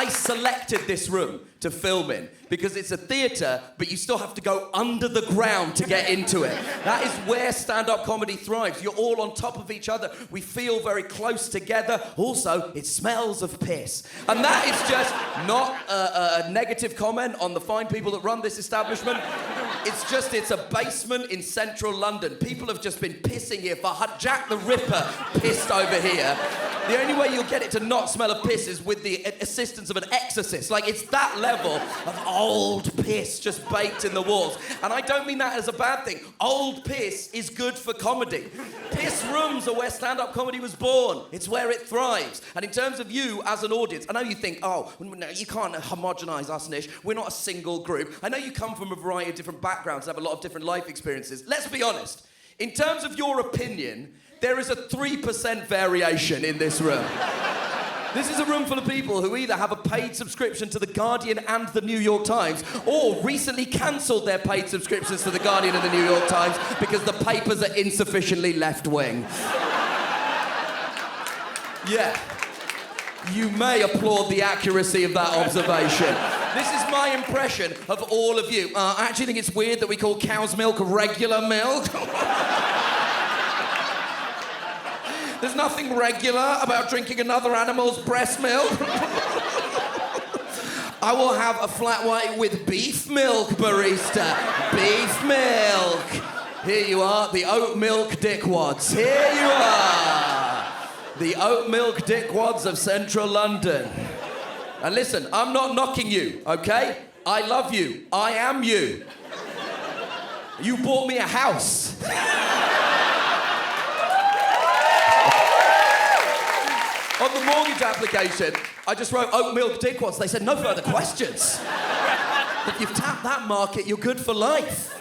I selected this room to film in because it's a theatre, but you still have to go under the ground to get into it. That is where stand-up comedy thrives. You're all on top of each other. We feel very close together. Also, it smells of piss. And that is just not a negative comment on the fine people that run this establishment. It's a basement in central London. People have just been pissing here for Jack the Ripper pissed over here. The only way you'll get it to not smell of piss is with the assistance of an exorcist. Like, it's that level of old piss just baked in the walls. And I don't mean that as a bad thing. Old piss is good for comedy. Piss rooms are where stand-up comedy was born. It's where it thrives. And in terms of you as an audience, I know you think, oh, no, you can't homogenise us, Nish. We're not a single group. I know you come from a variety of different backgrounds and have a lot of different life experiences. Let's be honest. In terms of your opinion, there is a 3% variation in this room. This is a room full of people who either have a paid subscription to The Guardian and The New York Times, or recently cancelled their paid subscriptions to The Guardian and The New York Times because the papers are insufficiently left-wing. Yeah. You may applaud the accuracy of that observation. This is my impression of all of you. I actually think it's weird that we call cow's milk regular milk. There's nothing regular about drinking another animal's breast milk. I will have a flat white with beef milk, barista. Beef milk. Here you are, the oat milk dickwads. Here you are. The oat milk dickwads of central London. And listen, I'm not knocking you, okay? I love you. I am you. You bought me a house. On the mortgage application, I just wrote oat milk dickwads. They said no further questions. If you've tapped that market, you're good for life.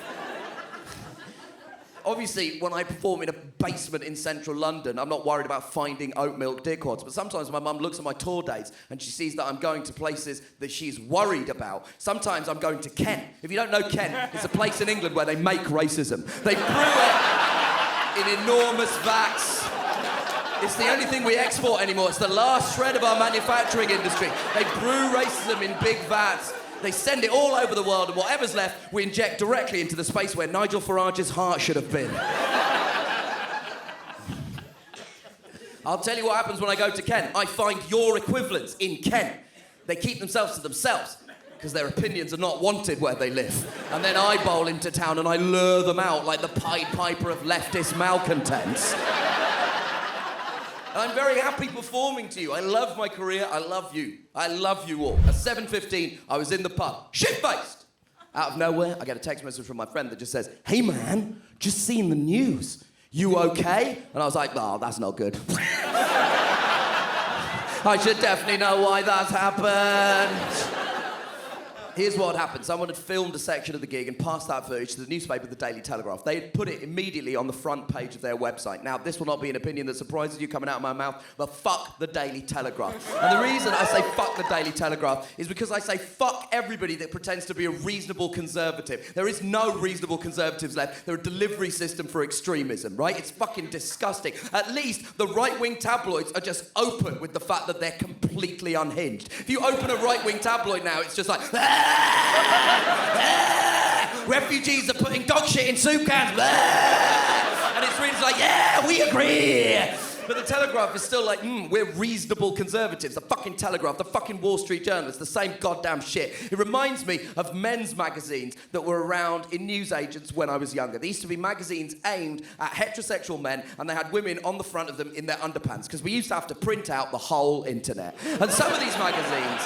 Obviously, when I perform in a basement in central London, I'm not worried about finding oat milk dickwads. But sometimes my mum looks at my tour dates and she sees that I'm going to places that she's worried about. Sometimes I'm going to Kent. If you don't know Kent, it's a place in England where they make racism. They brew it in enormous vats. It's the only thing we export anymore. It's the last shred of our manufacturing industry. They brew racism in big vats. They send it all over the world, and whatever's left, we inject directly into the space where Nigel Farage's heart should have been. I'll tell you what happens when I go to Kent. I find your equivalents in Kent. They keep themselves to themselves because their opinions are not wanted where they live. And then I bowl into town and I lure them out like the Pied Piper of leftist malcontents. I'm very happy performing to you. I love my career. I love you. I love you all. At 7:15, I was in the pub, shit-faced. Out of nowhere, I get a text message from my friend that just says, "Hey man, just seen the news. You okay?" And I was like, "Oh, that's not good." I should definitely know why that's happened. Here's what happened. Someone had filmed a section of the gig and passed that footage to the newspaper, The Daily Telegraph. They had put it immediately on the front page of their website. Now, this will not be an opinion that surprises you coming out of my mouth, but fuck The Daily Telegraph. And the reason I say fuck The Daily Telegraph is because I say fuck everybody that pretends to be a reasonable conservative. There is no reasonable conservatives left. They're a delivery system for extremism, right? It's fucking disgusting. At least the right-wing tabloids are just open with the fact that they're completely unhinged. If you open a right-wing tabloid now, it's just like, refugees are putting dog shit in soup cans. And it's really like, yeah, we agree. But the Telegraph is still like, we're reasonable conservatives. The fucking Telegraph, the fucking Wall Street Journal, it's the same goddamn shit. It reminds me of men's magazines that were around in newsagents when I was younger. They used to be magazines aimed at heterosexual men, and they had women on the front of them in their underpants, because we used to have to print out the whole internet. And some of these magazines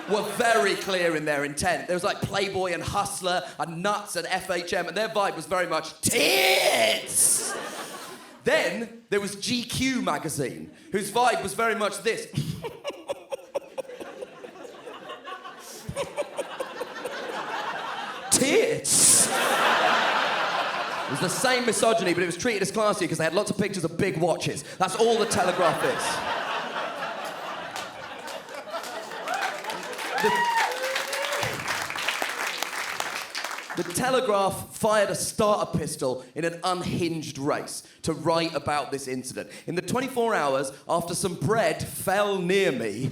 were very clear in their intent. There was like Playboy and Hustler and Nuts and FHM, and their vibe was very much tits. Then there was GQ magazine, whose vibe was very much this. Tits. It was the same misogyny, but it was treated as classy because they had lots of pictures of big watches. That's all the Telegraph is. The Telegraph fired a starter pistol in an unhinged race to write about this incident. In the 24 hours after some bread fell near me,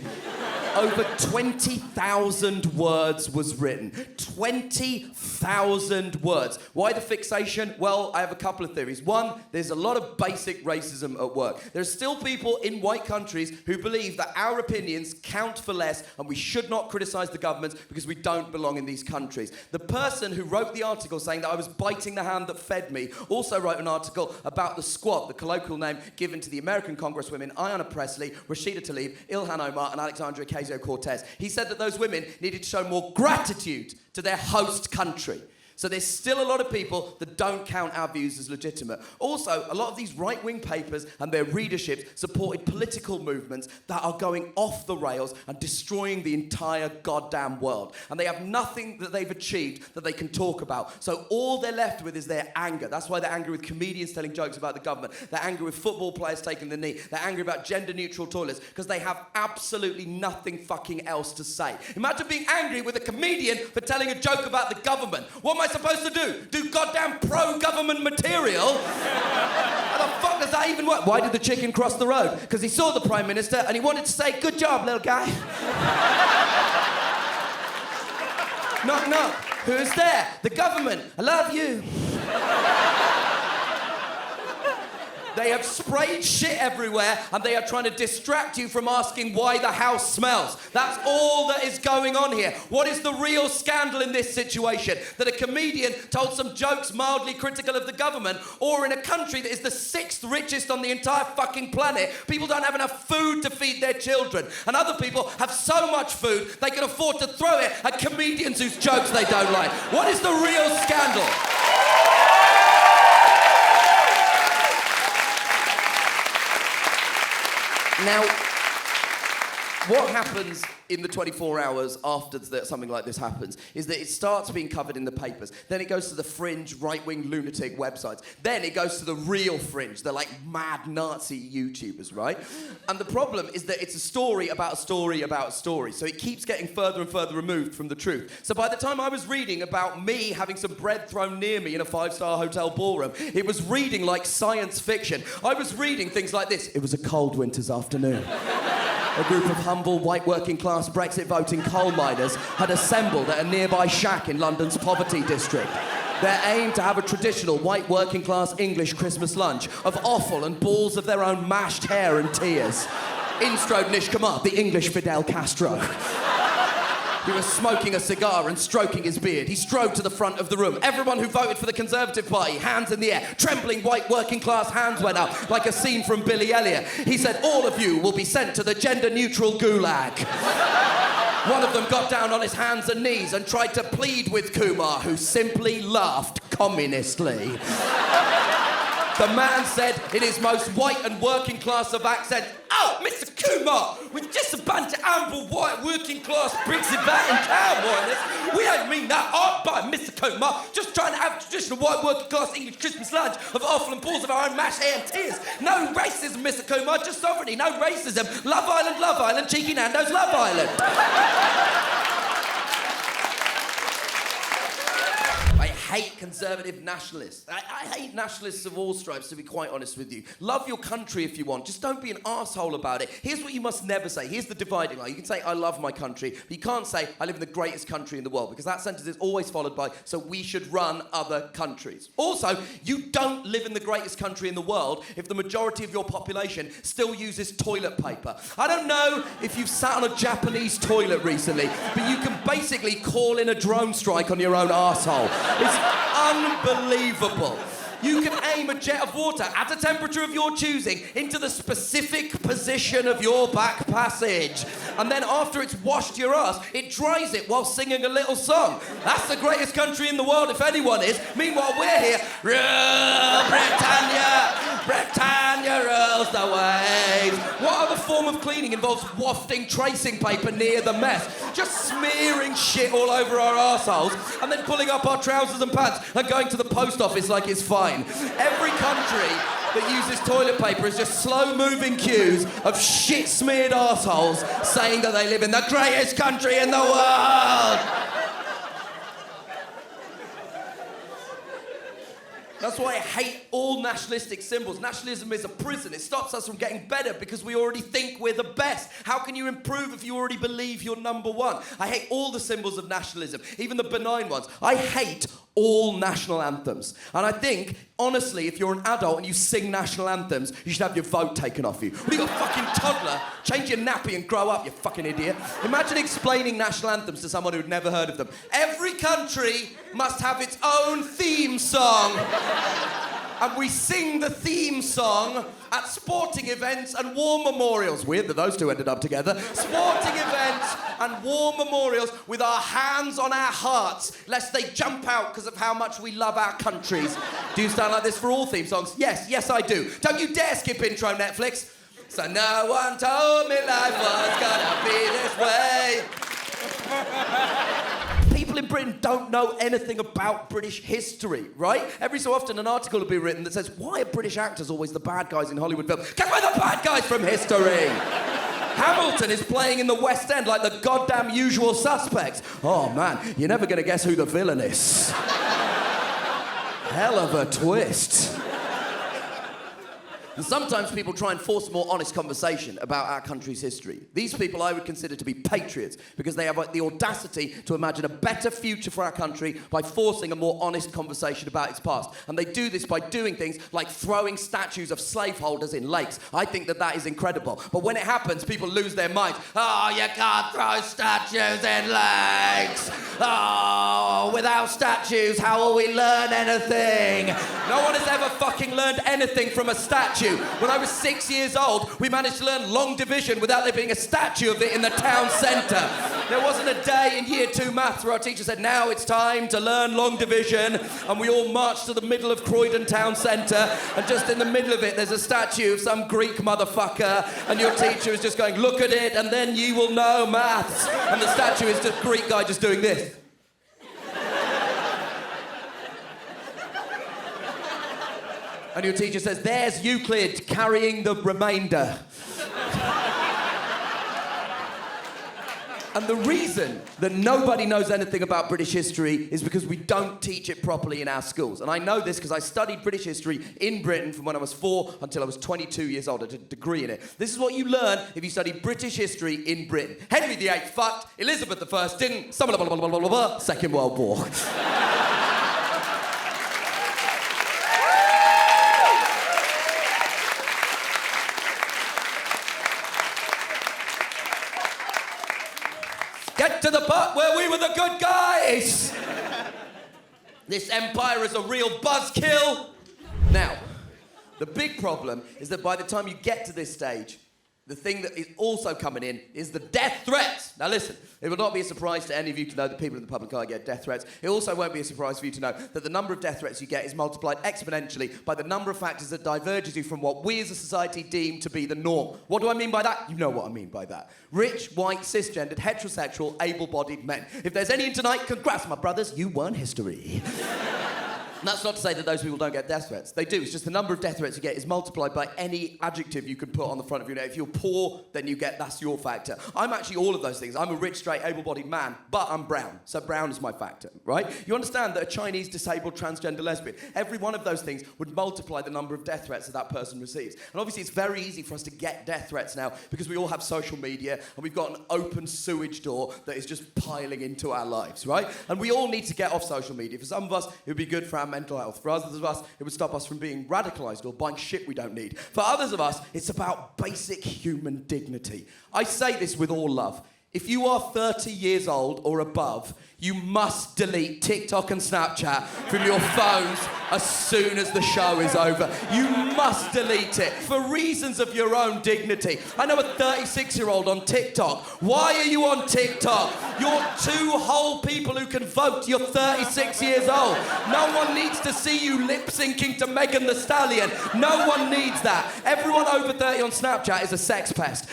Over 20,000 words was written. 20,000 words. Why the fixation? Well, I have a couple of theories. One, there's a lot of basic racism at work. There's still people in white countries who believe that our opinions count for less and we should not criticize the governments because we don't belong in these countries. The person who wrote the article saying that I was biting the hand that fed me also wrote an article about the Squad, the colloquial name given to the American Congresswomen Ayanna Pressley, Rashida Tlaib, Ilhan Omar and Alexandria Ocasio-Cortez. He said that those women needed to show more gratitude to their host country. So there's still a lot of people that don't count our views as legitimate. Also, a lot of these right-wing papers and their readership supported political movements that are going off the rails and destroying the entire goddamn world. And they have nothing that they've achieved that they can talk about. So all they're left with is their anger. That's why they're angry with comedians telling jokes about the government. They're angry with football players taking the knee. They're angry about gender-neutral toilets because they have absolutely nothing fucking else to say. Imagine being angry with a comedian for telling a joke about the government. What am I supposed to do? Do goddamn pro-government material? How the fuck does that even work? Why did the chicken cross the road? Because he saw the Prime Minister and he wanted to say, "Good job, little guy." Knock, knock. Who's there? The government. I love you. They have sprayed shit everywhere and they are trying to distract you from asking why the house smells. That's all that is going on here. What is the real scandal in this situation? That a comedian told some jokes mildly critical of the government, or in a country that is the 6th richest on the entire fucking planet, people don't have enough food to feed their children. And other people have so much food they can afford to throw it at comedians whose jokes they don't like. What is the real scandal? Now, what happens in the 24 hours after something like this happens is that it starts being covered in the papers. Then it goes to the fringe, right-wing lunatic websites. Then it goes to the real fringe. They're like mad Nazi YouTubers, right? And the problem is that it's a story about a story about a story. So it keeps getting further and further removed from the truth. So by the time I was reading about me having some bread thrown near me in a 5-star hotel ballroom, it was reading like science fiction. I was reading things like this. It was a cold winter's afternoon. A group of humble, white working-class Brexit voting coal miners had assembled at a nearby shack in London's poverty district. Their aim to have a traditional white working-class English Christmas lunch of offal and balls of their own mashed hair and tears. In strode Nish Kumar, the English Fidel Castro. He was smoking a cigar and stroking his beard. He strode to the front of the room. Everyone who voted for the Conservative Party, hands in the air. Trembling white working class hands went up, like a scene from Billy Elliot. He said, "All of you will be sent to the gender-neutral gulag." One of them got down on his hands and knees and tried to plead with Kumar, who simply laughed communistly. The man said in his most white and working class of accents, "Oh, Mr. Kumar, we're just a bunch of humble white working class Brexit voting cowboys. We don't mean that hard by Mr. Kumar. Just trying to have a traditional white working class English Christmas lunch of offal and balls of our own mashed hair and tears. No racism, Mr. Kumar, just sovereignty, no racism. Love Island, Cheeky Nando's, Love Island." I hate conservative nationalists. I hate nationalists of all stripes, to be quite honest with you. Love your country if you want. Just don't be an arsehole about it. Here's what you must never say. Here's the dividing line. You can say, "I love my country," but you can't say, "I live in the greatest country in the world," because that sentence is always followed by, "So we should run other countries." Also, you don't live in the greatest country in the world if the majority of your population still uses toilet paper. I don't know if you've sat on a Japanese toilet recently, but you can basically call in a drone strike on your own arsehole. It's unbelievable. You can aim a jet of water at a temperature of your choosing into the specific position of your back passage. And then after it's washed your ass, it dries it while singing a little song. That's the greatest country in the world, if anyone is. Meanwhile, we're here. Rule Britannia, Britannia rules the waves. What other form of cleaning involves wafting tracing paper near the mess? Just smearing shit all over our arseholes and then pulling up our trousers and pants and going to the post office like it's fine. Every country that uses toilet paper is just slow-moving queues of shit-smeared arseholes saying that they live in the greatest country in the world. That's why I hate all nationalistic symbols. Nationalism is a prison. It stops us from getting better because we already think we're the best. How can you improve if you already believe you're number one? I hate all the symbols of nationalism, even the benign ones. I hate all national anthems. And I think, honestly, if you're an adult and you sing national anthems, you should have your vote taken off you. What, are you got a fucking toddler? Change your nappy and grow up, you fucking idiot. Imagine explaining national anthems to someone who'd never heard of them. Every country must have its own theme song. And we sing the theme song at sporting events and war memorials. Weird that those two ended up together. Sporting events and war memorials with our hands on our hearts, lest they jump out because of how much we love our countries. Do you sound like this for all theme songs? Yes, I do. Don't you dare skip intro, Netflix. So no one told me life was gonna be this way. People in Britain don't know anything about British history, right? Every so often an article will be written that says, why are British actors always the bad guys in Hollywood films? Guess we're the bad guys from history! Hamilton is playing in the West End like the goddamn Usual Suspects. Oh man, you're never gonna guess who the villain is. Hell of a twist. And sometimes people try and force a more honest conversation about our country's history. These people I would consider to be patriots because they have the audacity to imagine a better future for our country by forcing a more honest conversation about its past. And they do this by doing things like throwing statues of slaveholders in lakes. I think that is incredible. But when it happens, people lose their minds. Oh, you can't throw statues in lakes. Oh, without statues, how will we learn anything? No one has ever fucking learned anything from a statue. When I was 6 years old, we managed to learn long division without there being a statue of it in the town centre. There wasn't a day in year 2 maths where our teacher said, now it's time to learn long division, and we all marched to the middle of Croydon town centre, and just in the middle of it there's a statue of some Greek motherfucker, and your teacher is just going, look at it, and then you will know maths. And the statue is just a Greek guy just doing this. And your teacher says, there's Euclid carrying the remainder. And the reason that nobody knows anything about British history is because we don't teach it properly in our schools. And I know this because I studied British history in Britain from when I was 4 until I was 22 years old. I did a degree in it. This is what you learn if you study British history in Britain. Henry VIII fucked, Elizabeth I didn't, Second World War. Get to the part where we were the good guys! This empire is a real buzzkill. Now, the big problem is that by the time you get to this stage, the thing that is also coming in is the death threats. Now listen, it will not be a surprise to any of you to know that people in the public eye get death threats. It also won't be a surprise for you to know that the number of death threats you get is multiplied exponentially by the number of factors that diverges you from what we as a society deem to be the norm. What do I mean by that? You know what I mean by that. Rich, white, cisgendered, heterosexual, able-bodied men. If there's any in tonight, congrats, my brothers, you won history. And that's not to say that those people don't get death threats. They do. It's just the number of death threats you get is multiplied by any adjective you can put on the front of your name. If you're poor, then you get, that's your factor. I'm actually all of those things. I'm a rich, straight, able-bodied man, but I'm brown. So brown is my factor, right? You understand that a Chinese, disabled, transgender lesbian, every one of those things would multiply the number of death threats that person receives. And obviously it's very easy for us to get death threats now because we all have social media and we've got an open sewage door that is just piling into our lives, right? And we all need to get off social media. For some of us, it would be good for our mental health. For others of us, it would stop us from being radicalised or buying shit we don't need. For others of us, it's about basic human dignity. I say this with all love. If you are 30 years old or above, you must delete TikTok and Snapchat from your phones as soon as the show is over. You must delete it for reasons of your own dignity. I know a 36-year-old on TikTok. Why are you on TikTok? You're 2 whole people who can vote. You're 36 years old. No one needs to see you lip-syncing to Megan Thee Stallion. No one needs that. Everyone over 30 on Snapchat is a sex pest.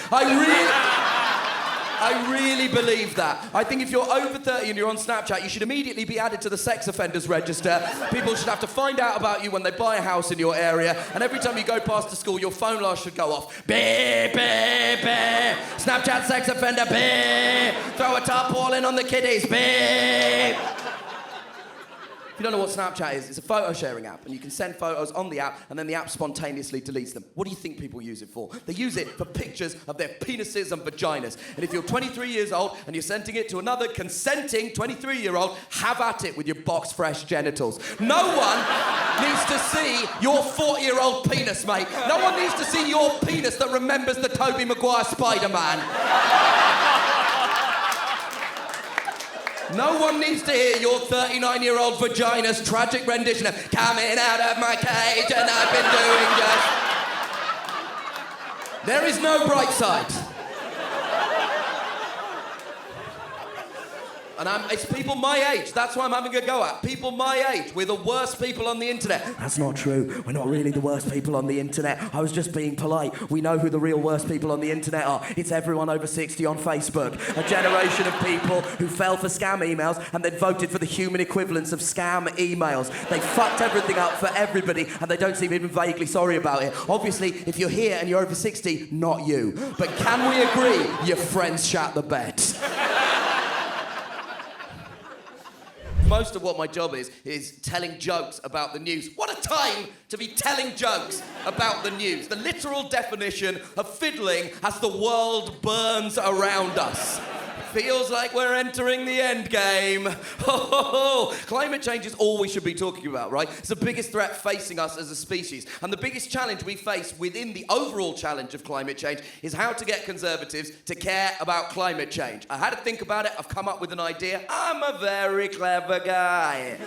I really believe that. I think if you're over 30 and you're on Snapchat, you should immediately be added to the sex offenders register. People should have to find out about you when they buy a house in your area, and every time you go past the school, your phone alarm should go off. Beep, beep, beep. Snapchat sex offender, beep. Throw a tarpaulin on the kiddies, beep. If you don't know what Snapchat is, it's a photo sharing app, and you can send photos on the app, and then the app spontaneously deletes them. What do you think people use it for? They use it for pictures of their penises and vaginas. And if you're 23 years old and you're sending it to another consenting 23-year-old, have at it with your box fresh genitals. No one needs to see your 40-year-old penis, mate. No one needs to see your penis that remembers the Tobey Maguire Spider-Man. No one needs to hear your 39-year-old vagina's tragic rendition of coming out of my cage and I've been doing just... There is no bright side. And it's people my age. That's why I'm having a go at. People my age. We're the worst people on the internet. That's not true. We're not really the worst people on the internet. I was just being polite. We know who the real worst people on the internet are. It's everyone over 60 on Facebook. A generation of people who fell for scam emails and then voted for the human equivalents of scam emails. They fucked everything up for everybody and they don't seem even vaguely sorry about it. Obviously, if you're here and you're over 60, not you. But can we agree your friends shat the bed? Most of what my job is telling jokes about the news. What a time to be telling jokes about the news. The literal definition of fiddling as the world burns around us. Feels like we're entering the end game. Climate change is all we should be talking about, right? It's the biggest threat facing us as a species. And the biggest challenge we face within the overall challenge of climate change is how to get conservatives to care about climate change. I had to think about it. I've come up with an idea. I'm a very clever guy.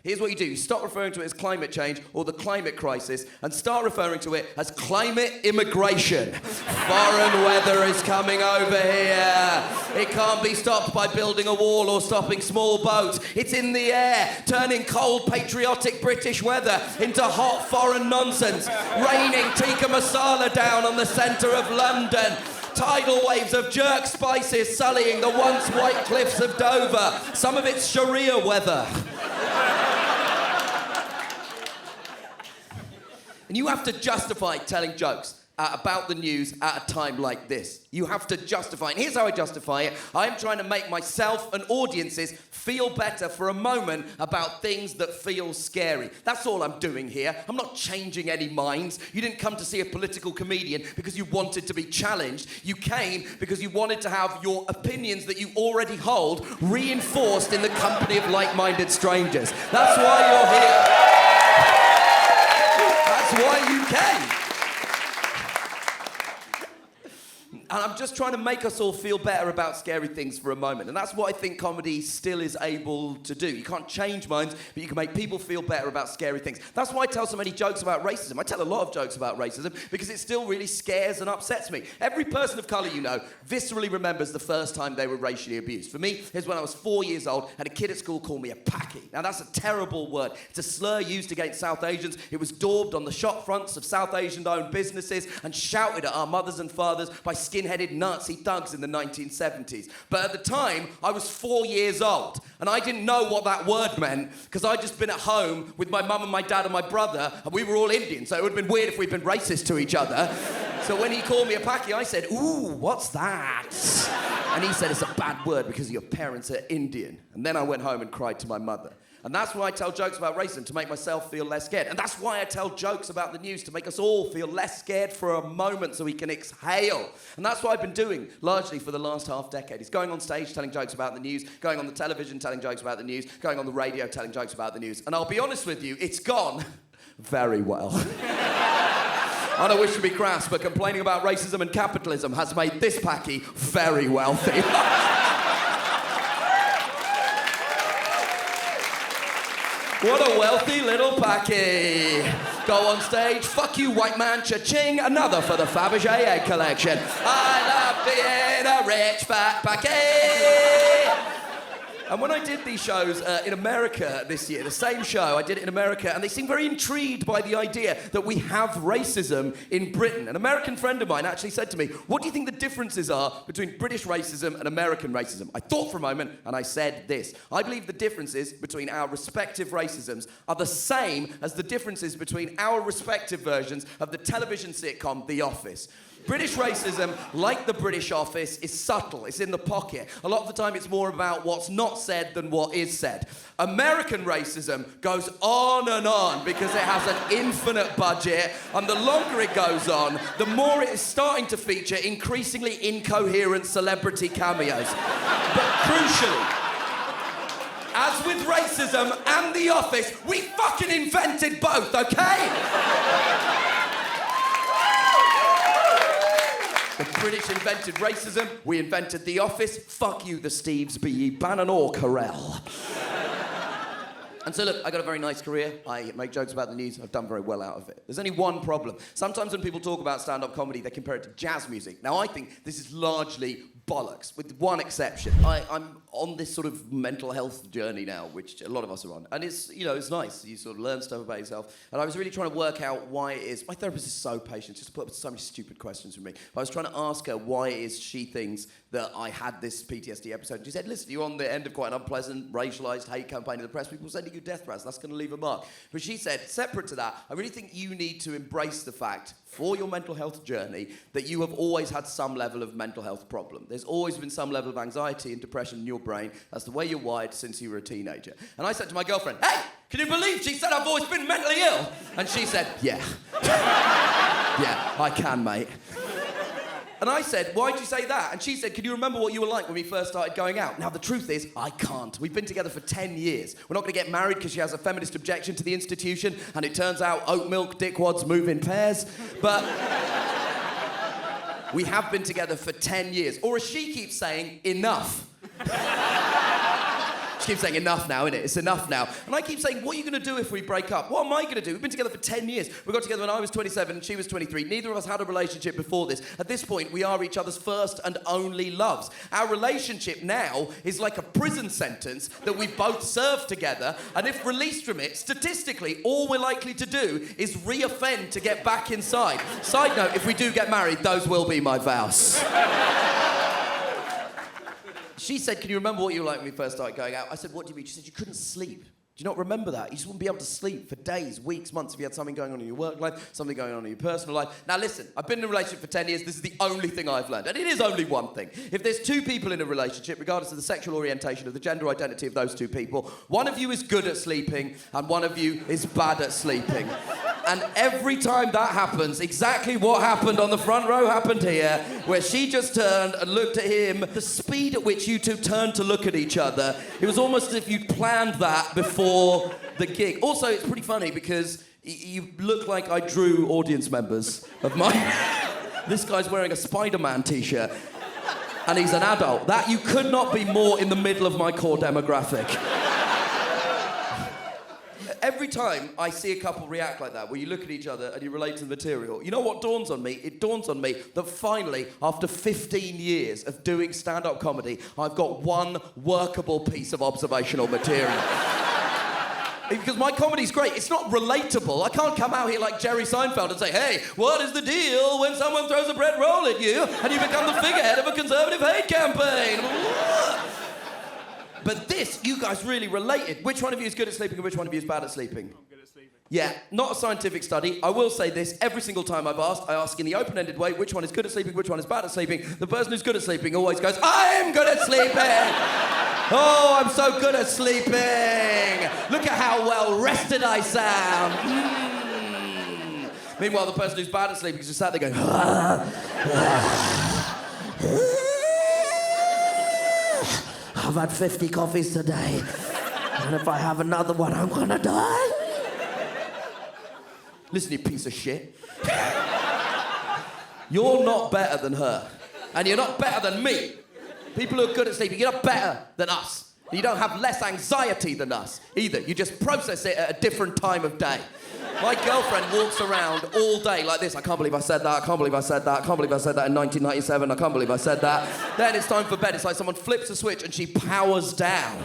Here's what you do. You stop referring to it as climate change or the climate crisis and start referring to it as climate immigration. Foreign weather is coming over here. It can't be stopped by building a wall or stopping small boats. It's in the air, turning cold, patriotic British weather into hot foreign nonsense. Raining tikka masala down on the centre of London. Tidal waves of jerk spices sullying the once white cliffs of Dover. Some of it's Sharia weather. And you have to justify telling jokes about the news at a time like this. You have to justify it. And here's how I justify it. I'm trying to make myself and audiences feel better for a moment about things that feel scary. That's all I'm doing here. I'm not changing any minds. You didn't come to see a political comedian because you wanted to be challenged. You came because you wanted to have your opinions that you already hold reinforced in the company of like-minded strangers. That's why you're here. That's why you came. And I'm just trying to make us all feel better about scary things for a moment. And that's what I think comedy still is able to do. You can't change minds, but you can make people feel better about scary things. That's why I tell so many jokes about racism. I tell a lot of jokes about racism because it still really scares and upsets me. Every person of colour you know viscerally remembers the first time they were racially abused. For me, it was when I was 4 years old and a kid at school called me a Paki. Now that's a terrible word. It's a slur used against South Asians. It was daubed on the shop fronts of South Asian-owned businesses and shouted at our mothers and fathers by skin-headed Nazi thugs in the 1970s. But at the time, I was 4 years old, and I didn't know what that word meant, because I'd just been at home with my mum and my dad and my brother, and we were all Indian, so it would have been weird if we'd been racist to each other. So when he called me a Paki, I said, "Ooh, what's that?" And he said, "It's a bad word because your parents are Indian." And then I went home and cried to my mother. And that's why I tell jokes about racism, to make myself feel less scared. And that's why I tell jokes about the news, to make us all feel less scared for a moment so we can exhale. And that's what I've been doing largely for the last half decade. It's going on stage telling jokes about the news, going on the television telling jokes about the news, going on the radio telling jokes about the news. And I'll be honest with you, it's gone very well. I don't wish to be crass, but complaining about racism and capitalism has made this Paki very wealthy. What a wealthy little Paki. Go on stage, fuck you white man, cha-ching, another for the Fabergé egg collection. I love being a rich fat Paki. And when I did these shows in America this year, the same show, I did it in America, and they seemed very intrigued by the idea that we have racism in Britain. An American friend of mine actually said to me, "What do you think the differences are between British racism and American racism?" I thought for a moment, and I said this: I believe the differences between our respective racisms are the same as the differences between our respective versions of the television sitcom The Office. British racism, like the British office, is subtle. It's in the pocket. A lot of the time, it's more about what's not said than what is said. American racism goes on because it has an infinite budget, and the longer it goes on, the more it is starting to feature increasingly incoherent celebrity cameos. But crucially, as with racism and The Office, we fucking invented both, okay? The British invented racism, we invented The Office. Fuck you, the Steves, be ye Bannon or Carell. And so look, I got a very nice career. I make jokes about the news. I've done very well out of it. There's only one problem. Sometimes when people talk about stand-up comedy, they compare it to jazz music. Now, I think this is largely bollocks, with one exception. I'm on this sort of mental health journey now, which a lot of us are on. And it's, you know, it's nice. You sort of learn stuff about yourself. And I was really trying to work out why it is... My therapist is so patient. She just put up so many stupid questions from me. But I was trying to ask her why it is she thinks that I had this PTSD episode. And she said, listen, you're on the end of quite an unpleasant, racialised hate campaign in the press. People sending you death threats. That's going to leave a mark. But she said, separate to that, I really think you need to embrace the fact, for your mental health journey, that you have always had some level of mental health problem. There's always been some level of anxiety and depression in your brain. That's the way you're wired since you were a teenager. And I said to my girlfriend, hey, can you believe she said I've always been mentally ill? And she said, yeah. Yeah, I can, mate. And I said, why'd you say that? And she said, can you remember what you were like when we first started going out? Now, the truth is, I can't. We've been together for 10 years. We're not going to get married because she has a feminist objection to the institution, and it turns out oat milk dickwads move in pairs. But we have been together for 10 years. Or as she keeps saying, enough. She keeps saying, enough now, innit? It's enough now. And I keep saying, what are you going to do if we break up? What am I going to do? We've been together for 10 years. We got together when I was 27 and she was 23. Neither of us had a relationship before this. At this point, we are each other's first and only loves. Our relationship now is like a prison sentence that we both served together. And if released from it, statistically, all we're likely to do is re-offend to get back inside. Side note, if we do get married, those will be my vows. She said, can you remember what you were like when we first started going out? I said, what do you mean? She said, you couldn't sleep. Do you not remember that? You just wouldn't be able to sleep for days, weeks, months if you had something going on in your work life, something going on in your personal life. Now listen, I've been in a relationship for 10 years. This is the only thing I've learned. And it is only one thing. If there's two people in a relationship, regardless of the sexual orientation of the gender identity of those two people, one of you is good at sleeping and one of you is bad at sleeping. And every time that happens, exactly what happened on the front row happened here, where she just turned and looked at him. The speed at which you two turned to look at each other, it was almost as if you'd planned that before the gig. Also, it's pretty funny because you look like I drew audience members of mine. This guy's wearing a Spider-Man t-shirt and he's an adult. That you could not be more in the middle of my core demographic. Every time I see a couple react like that, where you look at each other and you relate to the material, you know what dawns on me? It dawns on me that finally, after 15 years of doing stand-up comedy, I've got one workable piece of observational material. Because my comedy's great. It's not relatable. I can't come out here like Jerry Seinfeld and say, hey, what is the deal when someone throws a bread roll at you and you become the figurehead of a conservative hate campaign? But this, you guys really related. Which one of you is good at sleeping and which one of you is bad at sleeping? I'm good at sleeping. Yeah, not a scientific study. I will say this, every single time I've asked, I ask in the open-ended way, which one is good at sleeping, which one is bad at sleeping. The person who's good at sleeping always goes, I'm good at sleeping! Oh, I'm so good at sleeping! Look at how well rested I sound! Meanwhile, the person who's bad at sleeping is just sat there going, I've had 50 coffees today, and if I have another one, I'm gonna die. Listen, you piece of shit. You're not better than her, and you're not better than me. People who are good at sleeping, you're not better than us. You don't have less anxiety than us, either. You just process it at a different time of day. My girlfriend walks around all day like this. I can't believe I said that. I can't believe I said that. I can't believe I said that in 1997. I can't believe I said that. Then it's time for bed. It's like someone flips a switch and she powers down.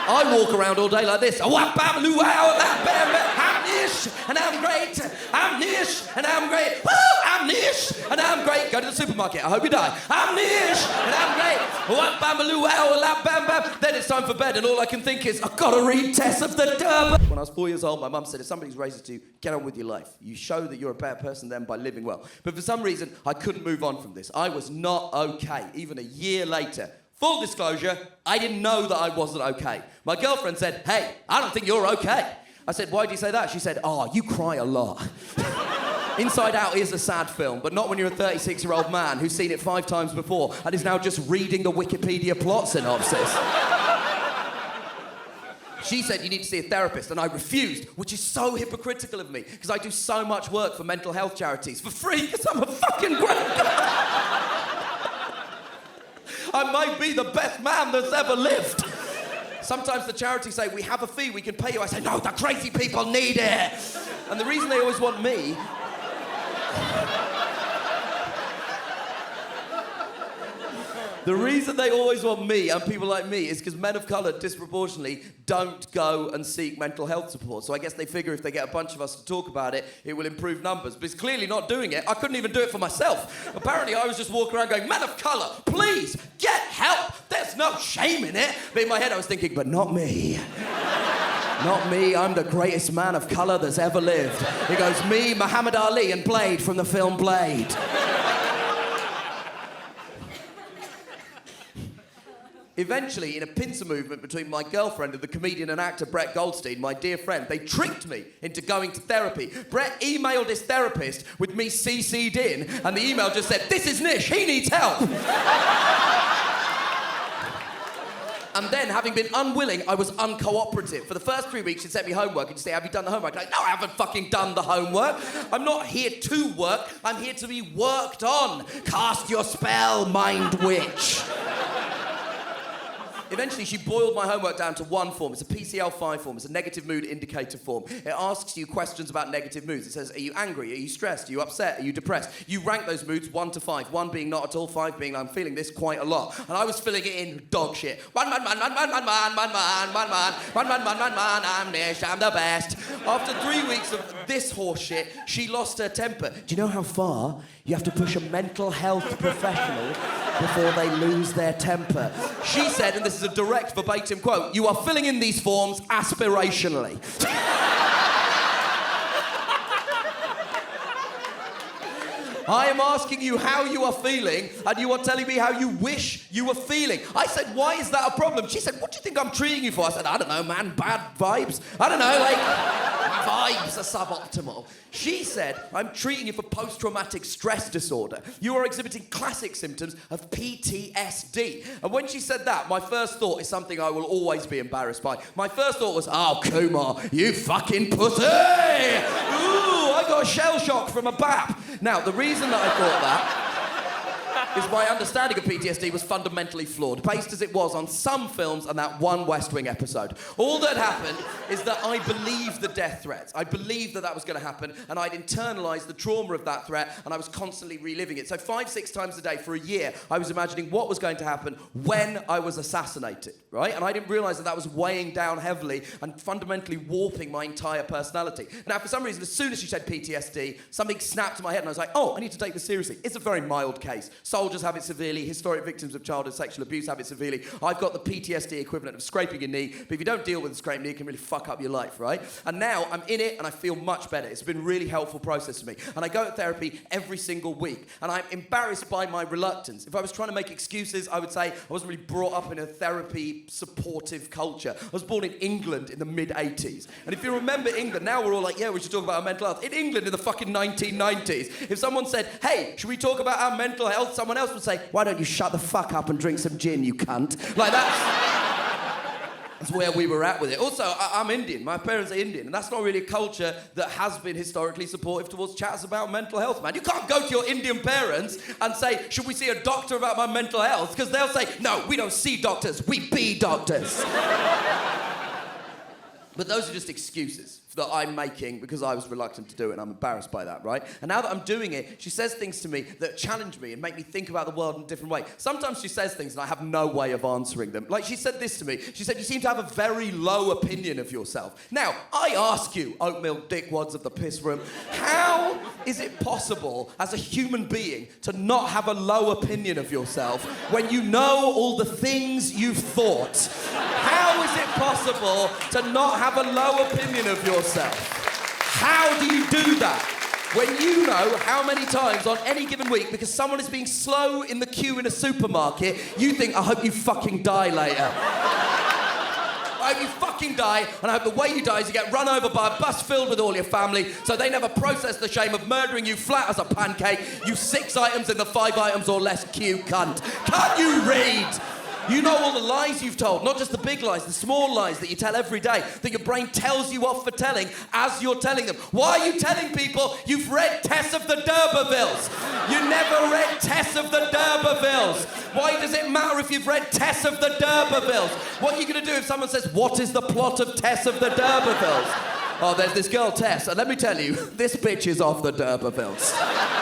I walk around all day like this. I'm niche and I'm great. I'm niche and I'm great. Woo! I'm Nish, and I'm great. Go to the supermarket. I hope you die. I'm Nish, and I'm great. Whap, bam-a-loo, wow, lap, bam, bam. Then it's time for bed, and all I can think is, I've got to read Tess of the Durban. When I was 4 years old, my mum said, if somebody's raises you, get on with your life. You show that you're a better person than by living well. But for some reason, I couldn't move on from this. I was not okay, even a year later. Full disclosure, I didn't know that I wasn't okay. My girlfriend said, hey, I don't think you're okay. I said, why do you say that? She said, you cry a lot. Inside Out is a sad film, but not when you're a 36-year-old man who's seen it 5 times before and is now just reading the Wikipedia plot synopsis. She said, you need to see a therapist, and I refused, which is so hypocritical of me, because I do so much work for mental health charities for free, because I'm a fucking great guy. I might be the best man that's ever lived. Sometimes the charities say, we have a fee, we can pay you. I say, no, the crazy people need it. And the reason they always want me... The reason they always want me and people like me is because men of colour disproportionately don't go and seek mental health support. So I guess they figure if they get a bunch of us to talk about it, it will improve numbers. But it's clearly not doing it. I couldn't even do it for myself. Apparently I was just walking around going, men of colour, please, get help. There's no shame in it. But in my head I was thinking, but not me. Not me, I'm the greatest man of colour that's ever lived. It goes me, Muhammad Ali and Blade from the film Blade. Eventually, in a pincer movement between my girlfriend and the comedian and actor Brett Goldstein, my dear friend, they tricked me into going to therapy. Brett emailed his therapist with me CC'd in, and the email just said, this is Nish, he needs help. And then, having been unwilling, I was uncooperative. For the first 3 weeks, she'd sent me homework and she'd say, have you done the homework? I'm like, no, I haven't fucking done the homework. I'm not here to work, I'm here to be worked on. Cast your spell, mind witch. Eventually, she boiled my homework down to one form. It's a PCL-5 form. It's a negative mood indicator form. It asks you questions about negative moods. It says, are you angry? Are you stressed? Are you upset? Are you depressed? You rank those moods 1 to 5. 1 being not at all, 5 being I'm feeling this quite a lot. And I was filling it in dog shit. One man, I'm Nish, I'm the best. After 3 weeks of this horse shit, she lost her temper. Do you know how far you have to push a mental health professional before they lose their temper? She said, and this is a direct verbatim quote, you are filling in these forms aspirationally. I am asking you how you are feeling, and you are telling me how you wish you were feeling. I said, why is that a problem? She said, what do you think I'm treating you for? I said, I don't know, man, bad vibes. I don't know, like, my vibes are suboptimal. She said, I'm treating you for post-traumatic stress disorder. You are exhibiting classic symptoms of PTSD. And when she said that, my first thought is something I will always be embarrassed by. My first thought was, oh, Kumar, you fucking pussy! Ooh, I got a shell shock from a BAP. Now, the reason that I thought that is my understanding of PTSD was fundamentally flawed, based as it was on some films and that one West Wing episode. All that happened is that I believed the death threats. I believed that that was going to happen, and I'd internalised the trauma of that threat, and I was constantly reliving it. So 5-6 times a day for a year, I was imagining what was going to happen when I was assassinated, right? And I didn't realise that that was weighing down heavily and fundamentally warping my entire personality. Now, for some reason, as soon as she said PTSD, something snapped in my head, and I was like, oh, I need to take this seriously. It's a very mild case. Soldiers have it severely. Historic victims of childhood sexual abuse have it severely. I've got the PTSD equivalent of scraping your knee, but if you don't deal with a scraped knee, it can really fuck up your life, right? And now I'm in it and I feel much better. It's been a really helpful process for me. And I go to therapy every single week. And I'm embarrassed by my reluctance. If I was trying to make excuses, I would say I wasn't really brought up in a therapy supportive culture. I was born in England in the mid-80s. And if you remember England, now we're all like, yeah, we should talk about our mental health. In England in the fucking 1990s, if someone said, hey, should we talk about our mental health? Someone else would say, why don't you shut the fuck up and drink some gin, you cunt? Like, that's where we were at with it. Also, I'm Indian. My parents are Indian. And that's not really a culture that has been historically supportive towards chats about mental health, man. You can't go to your Indian parents and say, should we see a doctor about my mental health? Because they'll say, no, we don't see doctors. We be doctors. But those are just excuses that I'm making because I was reluctant to do it and I'm embarrassed by that, right? And now that I'm doing it, she says things to me that challenge me and make me think about the world in a different way. Sometimes she says things and I have no way of answering them. Like she said this to me. She said, you seem to have a very low opinion of yourself. Now, I ask you, oatmeal dickwads of the piss room, how is it possible as a human being to not have a low opinion of yourself when you know all the things you've thought? How is it possible to not have a low opinion of yourself? How do you do that? When you know how many times on any given week, because someone is being slow in the queue in a supermarket, you think, I hope you fucking die later. I hope you fucking die, and I hope the way you die is you get run over by a bus filled with all your family, so they never process the shame of murdering you flat as a pancake, you 6 items in the 5 items or less queue cunt. Can't you read? You know all the lies you've told, not just the big lies, the small lies that you tell every day, that your brain tells you off for telling as you're telling them. Why are you telling people you've read Tess of the D'Urbervilles? You never read Tess of the D'Urbervilles. Why does it matter if you've read Tess of the D'Urbervilles? What are you going to do if someone says, what is the plot of Tess of the D'Urbervilles? Oh, there's this girl Tess, and let me tell you, this bitch is off the D'Urbervilles.